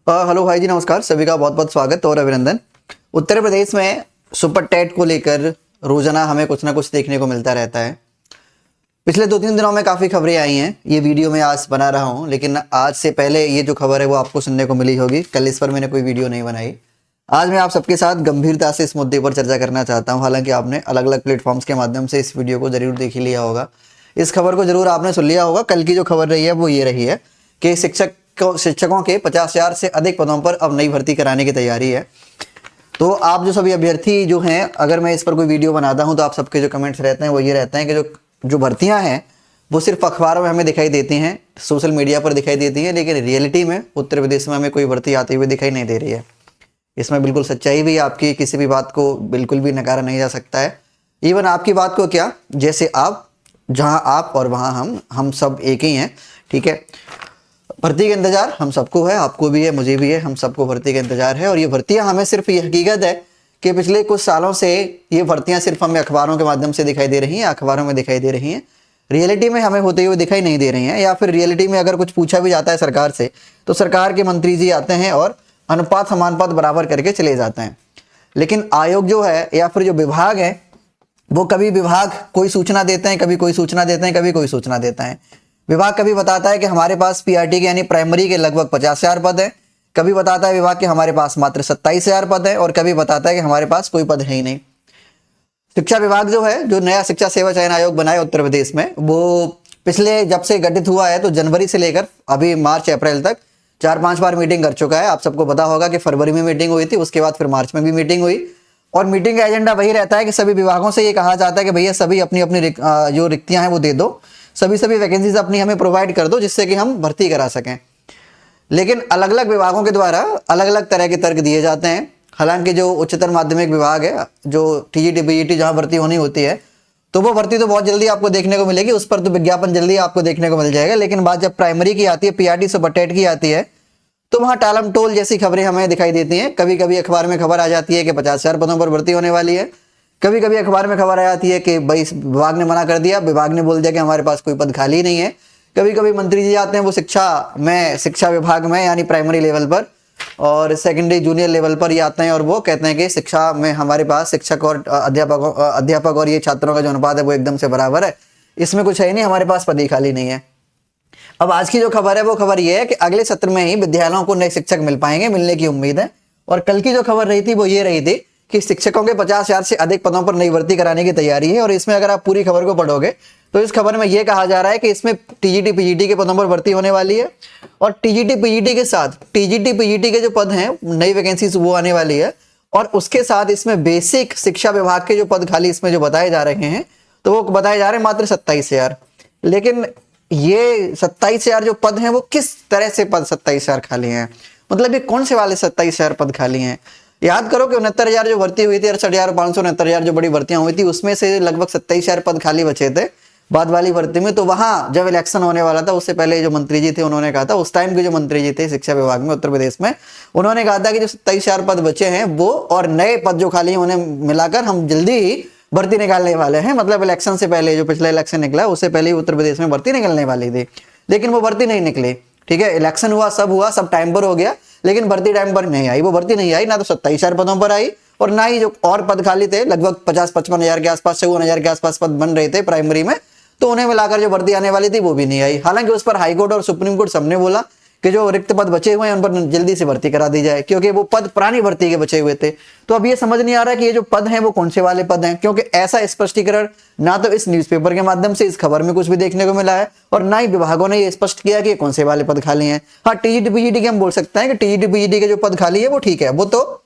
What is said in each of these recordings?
Hello भाई जी, नमस्कार। सभी का बहुत बहुत स्वागत और अभिनंदन। उत्तर प्रदेश में सुपर टेट को लेकर रोजाना हमें कुछ ना कुछ देखने को मिलता रहता है। पिछले 2-3 दिनों में काफ़ी खबरें आई हैं। ये वीडियो मैं आज बना रहा हूं, लेकिन आज से पहले ये जो खबर है वो आपको सुनने को मिली होगी। कल इस पर मैंने कोई वीडियो नहीं बनाई। आज मैं आप सबके साथ गंभीरता से इस मुद्दे पर चर्चा करना चाहता हूँ। हालांकि आपने अलग अलग प्लेटफॉर्म्स के माध्यम से इस वीडियो को जरूर देख ही लिया होगा, इस खबर को जरूर आपने सुन लिया होगा। कल की जो खबर रही है वो ये रही है कि शिक्षकों के 50,000 से अधिक पदों पर अब नई भर्ती कराने की तैयारी है। तो आप जो सभी अभ्यर्थी जो हैं, अगर मैं इस पर कोई वीडियो बनाता हूं तो आप सबके जो कमेंट्स रहते हैं वो ये रहते हैं कि जो भर्तियां हैं वो सिर्फ अखबारों में हमें दिखाई देती हैं, सोशल मीडिया पर दिखाई देती हैं, लेकिन रियलिटी में उत्तर प्रदेश में हमें कोई भर्ती आती हुई दिखाई नहीं दे रही है। इसमें बिल्कुल सच्चाई भी है आपकी, किसी भी बात को बिल्कुल भी नकारा नहीं जा सकता है। इवन आपकी बात को क्या, जैसे आप, जहां आप और वहां हम सब एक ही हैं। ठीक है, भर्ती का इंतजार हम सबको है, आपको भी है, मुझे भी है, हम सबको भर्ती का इंतजार है। और ये भर्तियां हमें सिर्फ ये हकीकत है कि पिछले कुछ सालों से ये भर्तियां सिर्फ हमें अखबारों के माध्यम से दिखाई दे रही हैं, अखबारों में दिखाई दे रही हैं, रियलिटी में हमें होते हुए दिखाई नहीं दे रही हैं। या फिर रियलिटी में अगर कुछ पूछा भी जाता है सरकार से तो सरकार के मंत्री जी आते हैं और अनुपात समानुपात बराबर करके चले जाते हैं। लेकिन आयोग जो है या फिर जो विभाग है वो कभी विभाग कोई सूचना देते हैं, कभी कोई सूचना देते हैं, कभी कोई सूचना देता है। विभाग कभी बताता है कि हमारे पास पीआरटी के यानी प्राइमरी के लगभग 50,000 पद है, कभी बताता है विभाग के हमारे पास मात्र 27,000 पद है, और कभी बताता है कि हमारे पास कोई पद है ही नहीं। शिक्षा विभाग जो है, जो नया शिक्षा सेवा चयन आयोग बनाया उत्तर प्रदेश में, वो पिछले जब से गठित हुआ है तो जनवरी से लेकर अभी मार्च अप्रैल तक 4-5 बार मीटिंग कर चुका है। आप सबको पता होगा कि फरवरी में मीटिंग हुई थी, उसके बाद फिर मार्च में भी मीटिंग हुई। और मीटिंग का एजेंडा वही रहता है कि सभी विभागों से ये कहा जाता है कि भैया सभी अपनी अपनी जो रिक्तियां हैं वो दे दो, सभी वैकेंसीज अपनी हमें प्रोवाइड कर दो, जिससे कि हम भर्ती करा सकें। लेकिन अलग अलग विभागों के द्वारा अलग अलग तरह के तर्क दिए जाते हैं। हालांकि जो उच्चतर माध्यमिक विभाग है, जो टीजीटी पीजीटी जहां भर्ती होनी होती है, तो वो भर्ती तो बहुत जल्दी आपको देखने को मिलेगी, उस पर तो विज्ञापन जल्दी आपको देखने को मिल जाएगा। लेकिन बात जब प्राइमरी की आती है, पीआरटी सुपर टेट की आती है, तो वहां टालम टोल जैसी खबरें हमें दिखाई देती हैं। कभी कभी अखबार में खबर आ जाती है कि 50,000 पदों पर भर्ती होने वाली है, कभी कभी अखबार में खबर आ जाती है कि भाई विभाग ने मना कर दिया, विभाग ने बोल दिया कि हमारे पास कोई पद खाली नहीं है। कभी कभी मंत्री जी आते हैं, वो शिक्षा विभाग में यानी प्राइमरी लेवल पर और सेकेंडरी जूनियर लेवल पर ये आते हैं और वो कहते हैं कि शिक्षा में हमारे पास शिक्षक और अध्यापक और ये छात्रों का जो अनुपात है वो एकदम से बराबर है, इसमें कुछ है ही नहीं, हमारे पास पद ही खाली नहीं है। अब आज की जो खबर है वो खबर ये है कि अगले सत्र में ही विद्यालयों को नए शिक्षक मिल पाएंगे, मिलने की उम्मीद है। और कल की जो खबर रही थी वो ये रही थी कि शिक्षकों के 50,000 से अधिक पदों पर नई भर्ती कराने की तैयारी है। और इसमें अगर आप पूरी खबर को पढ़ोगे तो इस खबर में यह कहा जा रहा है कि इसमें टीजीटी पीजीटी के पदों पर भर्ती होने वाली है, और टीजीटी पीजीटी के साथ टीजीटी पीजीटी के जो पद हैं, नई वैकेंसीज वो आने वाली है। और उसके साथ इसमें बेसिक शिक्षा विभाग के जो पद खाली इसमें जो बताए जा रहे हैं, तो वो बताए जा रहे हैं मात्र 27,000। लेकिन ये 27,000 जो पद हैं वो किस तरह से पद 27,000 खाली हैं, मतलब ये कौन से वाले 27,000 पद खाली हैं। याद करो कि 69,000 जो भर्ती हुई थी, 68,500 69,000 जो बड़ी भर्तियां हुई थी, उसमें से लगभग 27,000 पद खाली बचे थे बाद वाली भर्ती में। तो वहां जब इलेक्शन होने वाला था उससे पहले जो मंत्री जी थे उन्होंने कहा था, उस टाइम के जो मंत्री जी थे शिक्षा विभाग में उत्तर प्रदेश में, उन्होंने कहा था कि जो 27,000 पद बचे हैं वो और नए पद जो खाली हैं उन्हें मिलाकर हम जल्दी ही भर्ती निकालने वाले हैं। मतलब इलेक्शन से पहले, जो पिछला इलेक्शन निकला उससे पहले ही उत्तर प्रदेश में भर्ती निकलने वाली थी, लेकिन वो भर्ती नहीं निकली। ठीक है, इलेक्शन हुआ, सब टाइम पर हो गया, लेकिन भर्ती टाइम पर नहीं आई। वो भर्ती नहीं आई, ना तो 27,000 पदों पर आई और ना ही जो और पद खाली थे, लगभग 50-55 हजार के आसपास, 54,000 के आसपास पद बन रहे थे प्राइमरी में, तो उन्हें मिलाकर जो भर्ती आने वाली थी वो भी नहीं आई। हालांकि उस पर हाईकोर्ट और सुप्रीम कोर्ट सबने बोला कि जो रिक्त पद बचे हुए हैं उन पर जल्दी से भर्ती करा दी जाए, क्योंकि वो पद पुरानी भर्ती के बचे हुए थे। तो अब ये समझ नहीं आ रहा कि ये जो पद हैं वो कौन से वाले पद हैं, क्योंकि ऐसा स्पष्टीकरण ना तो इस न्यूज़पेपर के माध्यम से इस खबर में कुछ भी देखने को मिला है और ना ही विभागों ने ये स्पष्ट किया कि कौन से वाले पद खाली हैं। हाँ, टीजीटी पीजीटी के हम बोल सकते हैं कि टीजीटी पीजीटी के जो पद खाली है वो ठीक है, वो तो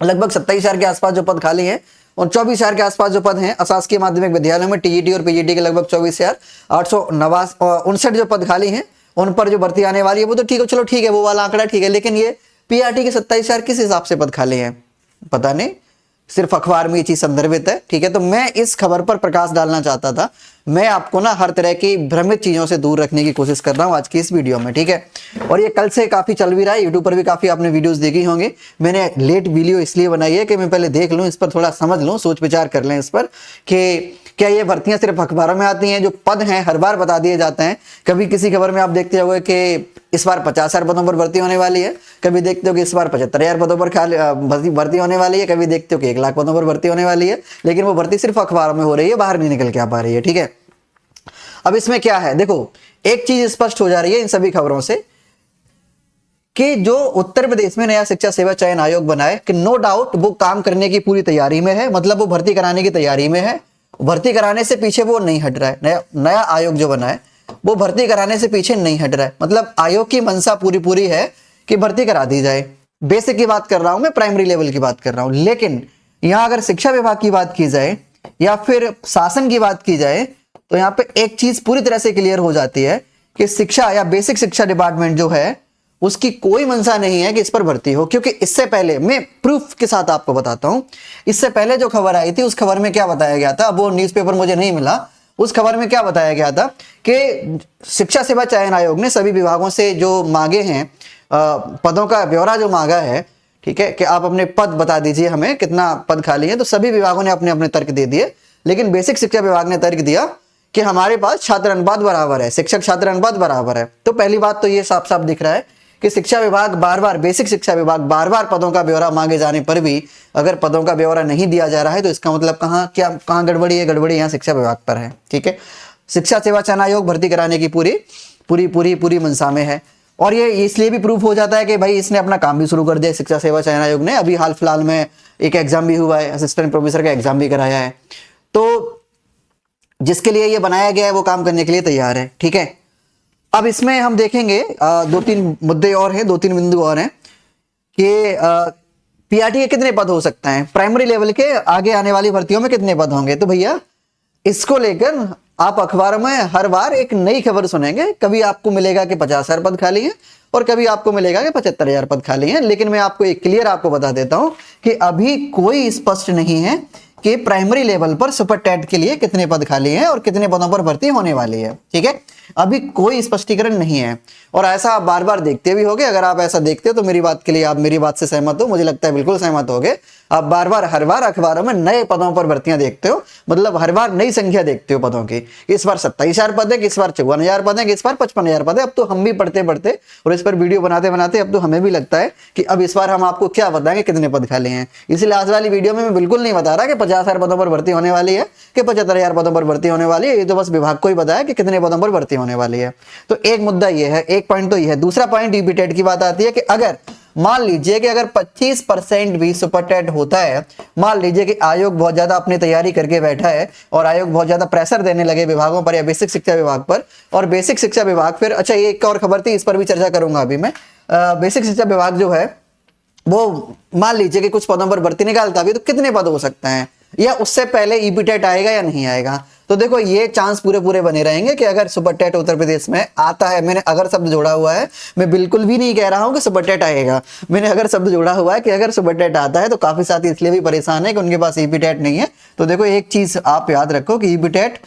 लगभग 27,000 के आसपास जो पद खाली है और 24,000 के आसपास जो पद हैं अशासकीय माध्यमिक विद्यालयों में टीजीटी और पीजीटी के लगभग 24,859 जो पद खाली हैं उन पर जो भर्ती आने वाली है वो तो ठीक है, चलो ठीक है, वो वाला आंकड़ा ठीक है। लेकिन ये पीआरटी के 27,000 किस हिसाब से पद खाली हैं पता नहीं, सिर्फ अखबार में ये चीज संदर्भित है। ठीक है, तो मैं इस खबर पर प्रकाश डालना चाहता था। मैं आपको ना हर तरह की भ्रमित चीजों से दूर रखने की कोशिश कर रहा हूं आज की इस वीडियो में। ठीक है, और ये कल से काफी चल भी रहा है, यूट्यूब पर भी काफी आपने वीडियोस देखी होंगी। मैंने लेट वीडियो इसलिए बनाई है कि मैं पहले देख लूं, इस पर थोड़ा समझ लूं, सोच विचार कर लें इस पर कि क्या ये भर्तियां सिर्फ अखबारों में आती हैं? जो पद हैं हर बार बता दिए जाते हैं। कभी किसी खबर में आप देखते होंगे कि इस बार 50,000 पदों पर भर्ती होने वाली है, कभी देखते हो कि इस बार 75,000 पदों पर भर्ती होने वाली है, कभी देखते हो कि 1,00,000 पदों पर भर्ती होने वाली है, लेकिन वो भर्ती सिर्फ अखबारों में हो रही है, बाहर नहीं निकल के आ पा रही है। ठीक है, अब इसमें क्या है, देखो एक चीज स्पष्ट हो जा रही है इन सभी खबरों से कि जो उत्तर प्रदेश में नया शिक्षा सेवा चयन आयोग बना है कि नो डाउट वो काम करने की पूरी तैयारी में है, मतलब वो भर्ती कराने की तैयारी में है। भर्ती कराने से पीछे वो नहीं हट रहा है। नया आयोग जो बना है वो भर्ती कराने से पीछे नहीं हट रहा है, मतलब आयोग की मंशा पूरी है कि भर्ती करा दी जाए। बेसिक की बात कर रहा हूं मैं, प्राइमरी लेवल की बात कर रहा हूं। लेकिन यहां अगर शिक्षा विभाग की बात की जाए या फिर शासन की बात की जाए तो यहां पे एक चीज पूरी तरह से क्लियर हो जाती है कि शिक्षा या बेसिक शिक्षा डिपार्टमेंट जो है उसकी कोई मंशा नहीं है कि इस पर भर्ती हो। क्योंकि इससे पहले मैं प्रूफ के साथ आपको बताता हूं, इससे पहले जो खबर आई थी उस खबर में क्या बताया गया था, वो न्यूज़पेपर मुझे नहीं मिला। उस खबर में क्या बताया गया था कि शिक्षा सेवा चयन आयोग ने सभी विभागों से जो मांगे हैं पदों का ब्यौरा जो मांगा है, ठीक है, कि आप अपने पद बता दीजिए हमें कितना पद खाली है, तो सभी विभागों ने अपने अपने तर्क दे दिए। लेकिन बेसिक शिक्षा विभाग ने तर्क दिया कि हमारे पास छात्र अनुपात बराबर है, शिक्षक छात्र अनुपात बराबर है। तो पहली बात तो ये साफ साफ दिख रहा है कि शिक्षा विभाग बार बार, बेसिक शिक्षा विभाग बार बार पदों का ब्यौरा मांगे जाने पर भी अगर पदों का ब्यौरा नहीं दिया जा रहा है तो इसका मतलब कहाँ गड़बड़ी है? गड़बड़ी यहाँ शिक्षा विभाग पर है। ठीक है, शिक्षा सेवा चयन आयोग भर्ती कराने की पूरी मंशा में है। और ये इसलिए भी प्रूफ हो जाता है कि भाई इसने अपना काम भी शुरू कर दिया। शिक्षा सेवा चयन आयोग ने अभी हाल फिलहाल में एक एग्जाम भी हुआ है, असिस्टेंट प्रोफेसर का एग्जाम भी कराया है। तो जिसके लिए ये बनाया गया है वो काम करने के लिए तैयार है। ठीक है, अब इसमें हम देखेंगे 2-3 मुद्दे और हैं, 2-3 बिंदु और हैं कि पीआरटी के कितने पद हो सकते हैं, प्राइमरी लेवल के आगे आने वाली भर्तियों में कितने पद होंगे। तो भैया इसको लेकर आप अखबारों में हर बार एक नई खबर सुनेंगे। कभी आपको मिलेगा कि 50,000 पद खाली हैं और कभी आपको मिलेगा कि 75,000 पद खाली हैं। लेकिन मैं आपको एक क्लियर आपको बता देता हूं कि अभी कोई स्पष्ट नहीं है कि प्राइमरी लेवल पर सुपर टेट के लिए कितने पद खाली हैं और कितने पदों पर भर्ती होने वाली है। ठीक है, अभी कोई स्पष्टीकरण नहीं है और ऐसा आप बार बार देखते भी होगे। अगर आप ऐसा देखते हो तो मेरी बात के लिए आप मेरी बात से सहमत हो, मुझे लगता है बिल्कुल सहमत होगे। आप बार बार हर बार अखबारों में नए पदों पर भर्तियां देखते हो, मतलब हर बार नई संख्या देखते हो पदों की। इस बार 27,000 पद है, इस बार 54,000 पद है, इस बार 55,000 पद है। अब तो हम भी पढ़ते पढ़ते और इस पर वीडियो बनाते बनाते अब तो हमें भी लगता है कि अब इस बार हम आपको क्या बताएंगे कितने पद खाली हैं। इसलिए आज वाली वीडियो में मैं बिल्कुल नहीं बता रहा कि 50,000 पदों पर भर्ती होने वाली है कि 75,000 पदों पर भर्ती होने वाली है। ये तो बस विभाग को ही बताया कि कितने पदों पर भर्ती होने वाली है। तो एक मुद्दा ये है, एक पॉइंट तो ये है। दूसरा पॉइंट यूपी टेट की बात आती है कि अगर मान लीजिए कि अगर 25% भी सुपर टेट होता है, मान लीजिए कि आयोग बहुत ज्यादा अपनी तैयारी करके बैठा है और आयोग बहुत ज्यादा प्रेशर देने लगे विभागों पर या बेसिक शिक्षा विभाग पर, और बेसिक शिक्षा विभाग फिर, अच्छा ये एक और खबर थी, इस पर भी चर्चा करूंगा अभी मैं। बेसिक शिक्षा विभाग जो है वो मान लीजिए कि कुछ पदों पर भर्ती निकालता भी, तो कितने पद हो सकते हैं या उससे पहले ईपी टेट आएगा या नहीं आएगा। तो देखो ये चांस पूरे बने रहेंगे कि अगर सुपर टेट उत्तर प्रदेश में आता है, मैंने अगर शब्द जोड़ा हुआ है, मैं बिल्कुल भी नहीं कह रहा हूं कि सुपर टेट आएगा, मैंने अगर शब्द जोड़ा हुआ है कि अगर सुपर टेट आता है तो काफी साथी इसलिए भी परेशान है कि उनके पास ईपी टेट नहीं है। तो देखो एक चीज आप याद रखो कि ईपी टेट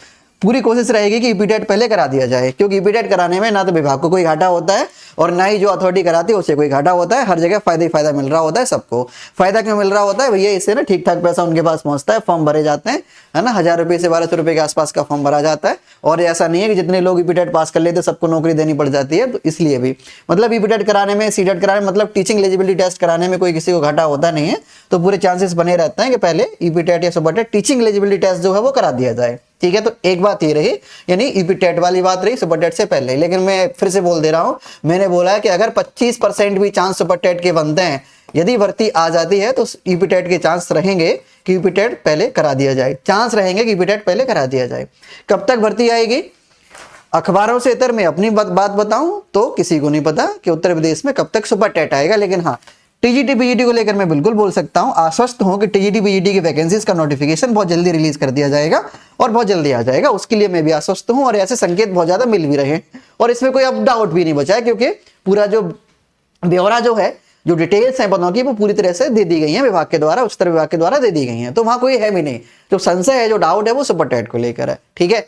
पूरी कोशिश रहेगी कि ईपी टेट पहले करा दिया जाए, क्योंकि ईपी टेट कराने में ना तो विभाग को कोई घाटा होता है और ना ही जो अथॉरिटी कराती है उसे कोई घाटा होता है। हर जगह फायदा ही फायदा मिल रहा होता है सबको। फायदा क्यों मिल रहा होता है भैया? इससे ना ठीक ठाक पैसा उनके पास पहुंचता है, फॉर्म भरे जाते हैं, है ना, 1,000 रुपये से 1,200 रुपये के आसपास का फॉर्म भरा जाता है। और ऐसा नहीं है कि जितने लोग ईपी टेट पास कर लेते सबको नौकरी देनी पड़ जाती है। तो इसलिए भी मतलब ईपी टेट कराने में, सी टेट कराने में, मतलब टीचिंग एलिजिबिलिटी टेस्ट कराने में कोई किसी को घाटा होता नहीं है। तो पूरे चांसेस बने रहते हैं कि पहले ईपी टेट या super TET teaching eligibility test जो है वो करा दिया जाए। ठीक है, तो एक बात ये रही, यानी ईपी टेट वाली बात रही सुपर टेट से पहले। लेकिन मैं फिर से बोल दे रहा हूं, मैंने बोला है कि अगर 25% भी चांस सुपर टेट के बनते हैं, यदि भर्ती आ जाती है तो ईपी टेट के चांस रहेंगे कि ईपी टेट पहले करा दिया जाए, चांस रहेंगे कि ईपी टेट पहले करा दिया जाए। कब तक भर्ती आएगी? अखबारों से इतर मैं अपनी बात बताऊं तो किसी को नहीं पता कि उत्तर प्रदेश में कब तक सुपर टेट आएगा। लेकिन हाँ, टीजीटी पीजीटी को लेकर मैं बिल्कुल बोल सकता हूं, आश्वस्त हूं कि टीजीटी पीजीटी की वैकेंसीज का नोटिफिकेशन बहुत जल्दी रिलीज कर दिया जाएगा और बहुत जल्दी आ जाएगा। उसके लिए मैं भी आश्वस्त हूं और ऐसे संकेत बहुत ज्यादा मिल भी रहे हैं और इसमें कोई अब डाउट भी नहीं बचा है, क्योंकि पूरा जो ब्यौरा जो है, जो डिटेल्स हैं पदों की, वो पूरी तरह से दे दी गई हैं विभाग के द्वारा, उच्चतर विभाग के द्वारा दे दी गई हैं। तो वहां कोई है भी नहीं। जो संशय है, जो डाउट है, वो सुपर टेट को लेकर है। ठीक है,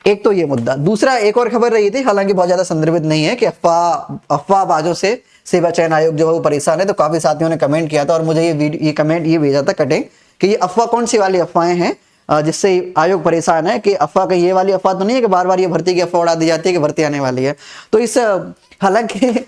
एक तो ये मुद्दा। दूसरा एक और खबर रही थी, हालांकि बहुत ज्यादा संदर्भित नहीं है, कि अफवाहबाजों से सेवा चयन आयोग जो है वो परेशान है। तो काफी साथियों ने कमेंट किया था और मुझे ये कमेंट ये भेजा था कटिंग कि ये अफवाह कौन सी वाली अफवाहें हैं। जिससे आयोग परेशान है कि अफवाह, कहीं ये वाली अफवाह तो नहीं है कि बार बार ये भर्ती की अफवाह उड़ा दी जाती है कि भर्ती आने वाली है। तो इस हालांकि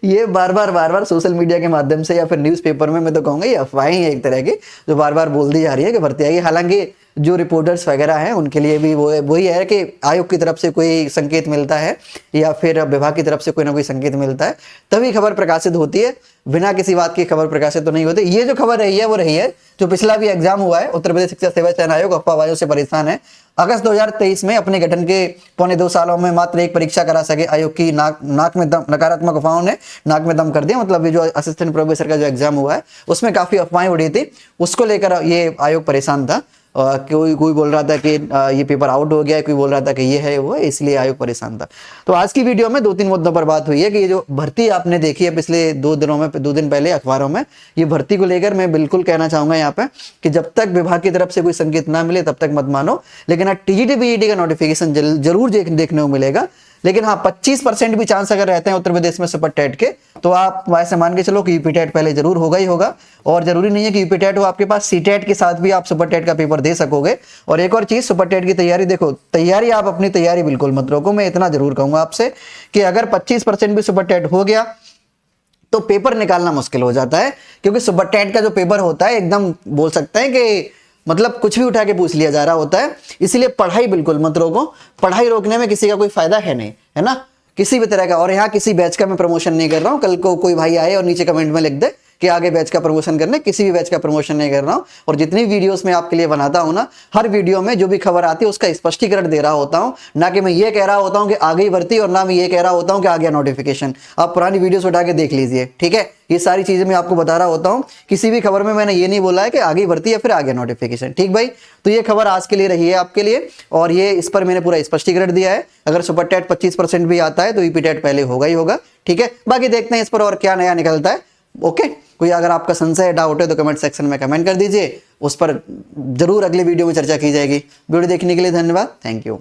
ये बार बार सोशल मीडिया के माध्यम से या फिर न्यूज़पेपर में, मैं तो कहूँगा ये अफवाहें ही एक तरह की जो बार बार बोल दी जा रही है कि भर्ती आएगी। हालांकि जो रिपोर्टर्स वगैरह हैं उनके लिए भी वो वही है कि आयोग की तरफ से कोई संकेत मिलता है या फिर विभाग की तरफ से कोई ना कोई संकेत मिलता है तभी खबर प्रकाशित होती है, बिना किसी बात की खबर प्रकाशित तो नहीं होती। ये जो खबर रही है वो रही है जो पिछला भी एग्जाम हुआ है, उत्तर प्रदेश शिक्षा सेवा चयन आयोग अफवाहों से परेशान है। अगस्त 2023 में अपने गठन के पौने 2 सालों में मात्र एक परीक्षा करा सके आयोग की नाक में दम, नकारात्मक अफवाहों ने नाक में दम कर दिया। मतलब ये जो असिस्टेंट प्रोफेसर का जो एग्जाम हुआ है उसमें काफी अफवाहें उड़ी थी, उसको लेकर ये आयोग परेशान था। कोई बोल रहा था कि ये पेपर आउट हो गया है, कोई बोल रहा था कि ये है वो है, इसलिए आयोग परेशान था। तो आज की वीडियो में 2-3 मुद्दों पर बात हुई है कि ये जो भर्ती आपने देखी है पिछले 2 दिनों में, 2 दिन पहले अखबारों में, ये भर्ती को लेकर मैं बिल्कुल कहना चाहूंगा यहाँ पे कि जब तक विभाग की तरफ से कोई संकेत ना मिले तब तक मत मानो। लेकिन टीजीटी बीईटी का नोटिफिकेशन जरूर देखने को मिलेगा। लेकिन हाँ 25% भी चांस अगर रहते हैं उत्तर प्रदेश में सुपर टेट के, तो आप वैसे मान के चलो कि यूपी टेट पहले जरूर होगा ही होगा। और जरूरी नहीं है कि यूपी टेट हो, आपके पास सी टेट के साथ भी आप सुपर टेट का पेपर दे सकोगे। और एक और चीज, सुपर टेट की तैयारी देखो, तैयारी आप अपनी तैयारी बिल्कुल मत रोको। मैं इतना जरूर कहूंगा आपसे कि अगर 25% भी सुपर टेट हो गया तो पेपर निकालना मुश्किल हो जाता है, क्योंकि सुपर टेट का जो पेपर होता है एकदम बोल सकते हैं कि मतलब कुछ भी उठा के पूछ लिया जा रहा होता है। इसलिए पढ़ाई बिल्कुल मत रोको, पढ़ाई रोकने में किसी का कोई फायदा है नहीं, है ना, किसी भी तरह का। और यहाँ किसी बैच का मैं प्रमोशन नहीं कर रहा हूँ, कल को कोई भाई आए और नीचे कमेंट में लिख दे कि आगे बैच का प्रमोशन करने, किसी भी बैच का प्रमोशन नहीं कर रहा हूँ। और जितनी वीडियोस मैं आपके लिए बनाता हूँ ना, हर वीडियो में जो भी खबर आती है उसका स्पष्टीकरण दे रहा होता हूँ, ना कि मैं ये कह रहा होता हूँ कि आ गई भर्ती और ना मैं ये कह रहा होता हूँ कि आ गया नोटिफिकेशन। आप पुरानी वीडियोस उठा के देख लीजिए, ठीक है। ये सारी चीजें मैं आपको बता रहा होता हूँ, किसी भी खबर में मैंने ये नहीं बोला है कि आ गई भर्ती या फिर आ गया नोटिफिकेशन, ठीक भाई। तो ये खबर आज के लिए रही है आपके लिए, और ये इस पर मैंने पूरा स्पष्टीकरण दिया है। अगर सुपर टेट 25% भी आता है तो यूपी टेट पहले होगा ही होगा, ठीक है। बाकी देखते हैं इस पर और क्या नया निकलता है। ओके, कोई अगर आपका संशय डाउट है तो कमेंट सेक्शन में कमेंट कर दीजिए, उस पर जरूर अगले वीडियो में चर्चा की जाएगी। वीडियो देखने के लिए धन्यवाद, थैंक यू।